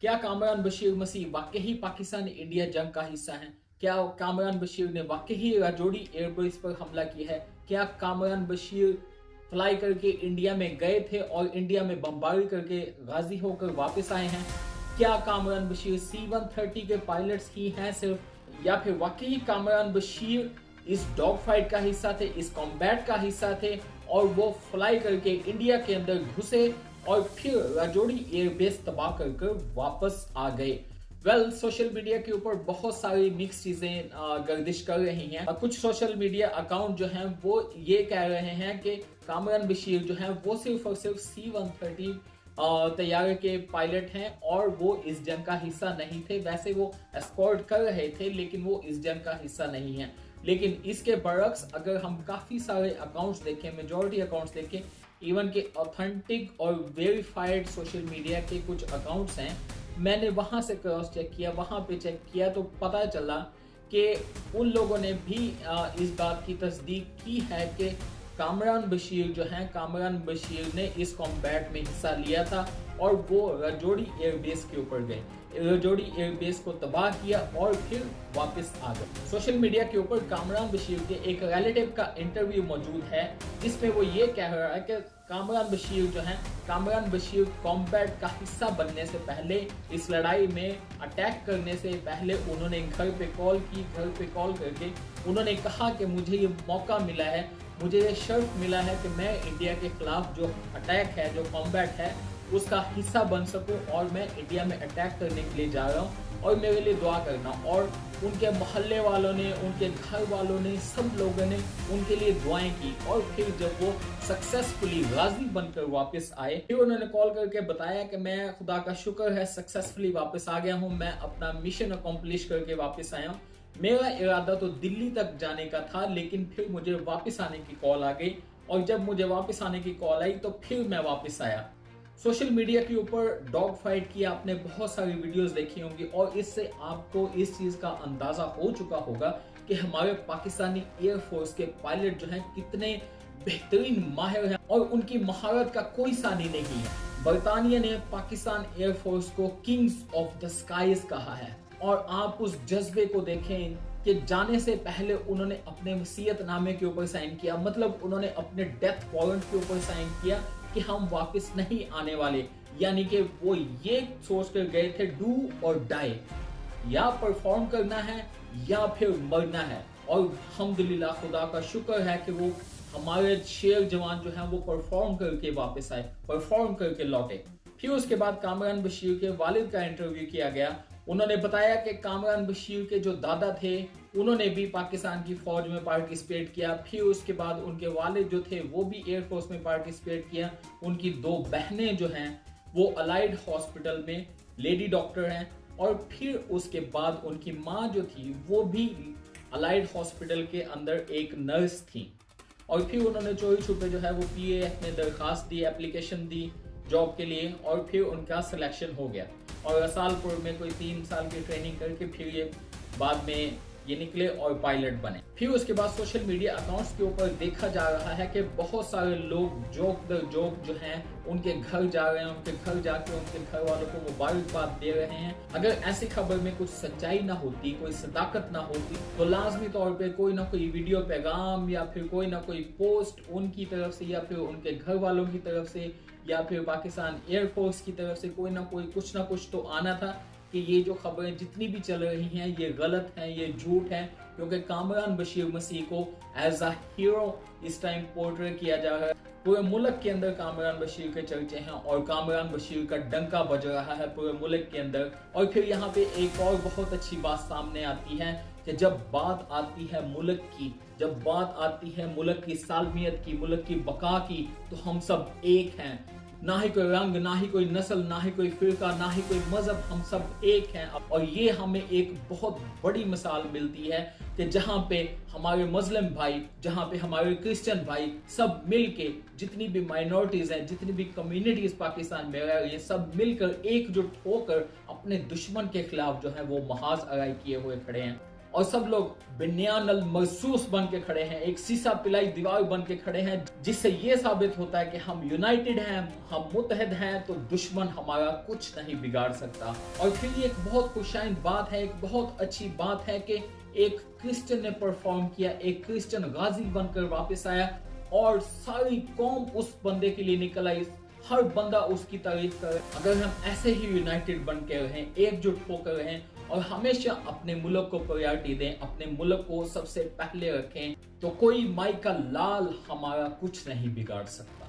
क्या कामरान बशीर मसीह वाकई पाकिस्तान इंडिया जंग का हिस्सा हैं? क्या कामरान बशीर ने वाकई राजौरी एयरबेस पर हमला किया है? क्या कामरान बशीर फ्लाई करके इंडिया में गए थे और इंडिया में बमबारी करके गाजी होकर वापस आए हैं? क्या कामरान बशीर C-130 के पायलट्स ही हैं सिर्फ, या फिर वाकई कामरान बशीर इस डॉग फाइट का हिस्सा थे, इस कॉम्बैट का हिस्सा थे और वो फ्लाई करके इंडिया के अंदर घुसे और फिर राजौरी एयरबेस तबाह कर वापस आ गए? सोशल मीडिया के ऊपर बहुत सारी मिक्स चीजें गर्दिश कर रही हैं। कुछ सोशल मीडिया अकाउंट जो हैं वो ये कह रहे हैं कि कामरान बशीर जो हैं वो सिर्फ और सिर्फ C-130 तैयारे के पायलट हैं और वो इस जंग का हिस्सा नहीं थे। वैसे वो एस्कॉर्ट कर रहे थे लेकिन वो इस जंग का हिस्सा नहीं है। लेकिन इसके बरक्स अगर हम काफी सारे अकाउंट्स देखें, मेजॉरिटी अकाउंट्स देखें, इवन के ऑथेंटिक और वेरीफाइड सोशल मीडिया के कुछ अकाउंट्स हैं, मैंने वहां से क्रॉस चेक किया, वहां पे चेक किया तो पता चला कि उन लोगों ने भी इस बात की तस्दीक की है कि कामरान बशीर जो हैं, कामरान बशीर ने इस कॉम्बैट में हिस्सा लिया था और वो राजौरी एयरबेस के ऊपर गए, राजौरी एयरबेस को तबाह किया और फिर वापस आ गए। सोशल मीडिया के ऊपर कामरान बशीर के एक रिलेटिव का इंटरव्यू मौजूद है जिसमें वो ये कह रहा है कि कामरान बशीर जो हैं, कामरान बशीर कॉम्बैट का हिस्सा बनने से पहले, इस लड़ाई में अटैक करने से पहले उन्होंने घर पे कॉल की, घर पे कॉल करके उन्होंने कहा कि मुझे ये मौका मिला है, मुझे ये शर्फ मिला है कि मैं इंडिया के खिलाफ जो अटैक है, जो कॉम्बैट है, उसका हिस्सा बन सकूं और मैं इंडिया में अटैक करने के लिए जा रहा हूं और मेरे लिए दुआ करना। और उनके मोहल्ले वालों ने, उनके घर वालों ने, सब लोगों ने उनके लिए दुआएं की और फिर जब वो सक्सेसफुली गाजी बनकर वापस आए, फिर उन्होंने कॉल करके बताया कि मैं, खुदा का शुक्र है, सक्सेसफुली वापस आ गया हूं, मैं अपना मिशन अकॉम्प्लिश करके वापस आया हूं। मेरा इरादा तो दिल्ली तक जाने का था लेकिन फिर मुझे वापस आने की कॉल आ गई और जब मुझे वापस आने की कॉल आई तो फिर मैं वापस आया। सोशल मीडिया के ऊपर डॉग फाइट की आपने बहुत सारी वीडियोस देखी होंगी और इससे आपको इस चीज का अंदाजा हो चुका होगा कि हमारे पाकिस्तानी एयरफोर्स के पायलट जो हैं कितने बेहतरीन माहिर हैं और उनकी महारत का कोई सानी नहीं है। बरतानिया ने पाकिस्तान एयरफोर्स को किंग्स ऑफ द स्काईज कहा है और आप उस जज्बे को देखें कि जाने से पहले उन्होंने अपने वसीयतनामे के ऊपर साइन किया, मतलब उन्होंने अपने डेथ वारंट के ऊपर साइन किया कि हम वापस नहीं आने वाले। यानी कि वो ये सोच कर गए थे डू और डाई, या परफॉर्म करना है या फिर मरना है। और अल्हम्दुलिल्लाह, खुदा का शुक्र है कि वो हमारे शेर जवान जो हैं वो परफॉर्म करके वापस आए, परफॉर्म करके लौटे। फिर उसके बाद कामरान बशीर के वालिद का इंटरव्यू किया गया। उन्होंने बताया कि कामरान बशीर के जो दादा थे उन्होंने भी पाकिस्तान की फौज में पार्टिसिपेट किया, फिर उसके बाद उनके वालिद जो थे वो भी एयरफोर्स में पार्टिसिपेट किया। उनकी दो बहनें जो हैं वो अलाइड हॉस्पिटल में लेडी डॉक्टर हैं और फिर उसके बाद उनकी माँ जो थी वो भी अलाइड हॉस्पिटल के अंदर एक नर्स थी। और फिर उन्होंने चोरी छुपे जो है वो PAF में दरखास्त दी, एप्लीकेशन दी जॉब के लिए और फिर उनका सिलेक्शन हो गया और रसालपुर में कोई 3 साल की ट्रेनिंग करके फिर ये बाद में ये निकले और पायलट बने। फिर उसके बाद सोशल मीडिया अकाउंट्स के ऊपर देखा जा रहा है कि बहुत सारे लोग जोक द जोक जो हैं उनके घर जा रहे हैं, उनके घर जाके उनके घर वालों को मुबारकबाद दे रहे हैं। अगर ऐसी खबर में कुछ सच्चाई ना होती, कोई सदाकत ना होती, तो लाजमी तौर पे कोई ना कोई वीडियो पैगाम या फिर कोई ना कोई पोस्ट उनकी तरफ से या फिर उनके घर वालों की तरफ से या फिर पाकिस्तान एयरफोर्स की तरफ से कोई ना कोई कुछ ना कुछ तो आना था कि ये जो खबरें जितनी भी चल रही हैं ये गलत हैं, ये झूठ हैं, क्योंकि कामरान बशीर मसीह को एज अ हीरो इस टाइम पोर्ट्रे किया जा रहा है। पूरे मुल्क के अंदर कामरान बशीर के चर्चे हैं और कामरान बशीर का डंका बज रहा है पूरे मुल्क के अंदर। और फिर यहाँ पे एक और बहुत अच्छी बात सामने आती है कि जब बात आती है मुल्क की, जब बात आती है मुल्क की सालमियत की, मुल्क की बका की, तो हम सब एक हैं। ना ही कोई रंग, ना ही कोई नस्ल, ना ही कोई फिरका, ना ही कोई मजहब, हम सब एक हैं। और ये हमें एक बहुत बड़ी मिसाल मिलती है कि जहाँ पे हमारे मुस्लिम भाई, जहाँ पे हमारे क्रिश्चियन भाई सब मिलके, जितनी भी माइनॉरिटीज हैं, जितनी भी कम्युनिटीज पाकिस्तान में रह रही हैं, सब मिलकर एकजुट होकर अपने दुश्मन के खिलाफ जो है वो महाज अराई किए हुए खड़े हैं। और सब लोग बिन्यानल महसूस बन के खड़े हैं, एक शीशा पिलाई दीवार बन के खड़े हैं, जिससे ये साबित होता है कि हम यूनाइटेड हैं, हम मुत्तहद हैं, तो दुश्मन हमारा कुछ नहीं बिगाड़ सकता। और फिर ये एक बहुत खुशाइन बात है, एक बहुत अच्छी बात है कि एक क्रिश्चियन ने परफॉर्म किया, एक क्रिश्चियन गाजी बनकर वापस आया और सारी कौम उस बंदे के लिए निकल आई, हर बंदा उसकी तारीफ करे। अगर हम ऐसे ही यूनाइटेड बन के रहें, एकजुट होकर रहें और हमेशा अपने मुल्क को प्रायोरिटी दें, अपने मुल्क को सबसे पहले रखें, तो कोई माई का लाल हमारा कुछ नहीं बिगाड़ सकता।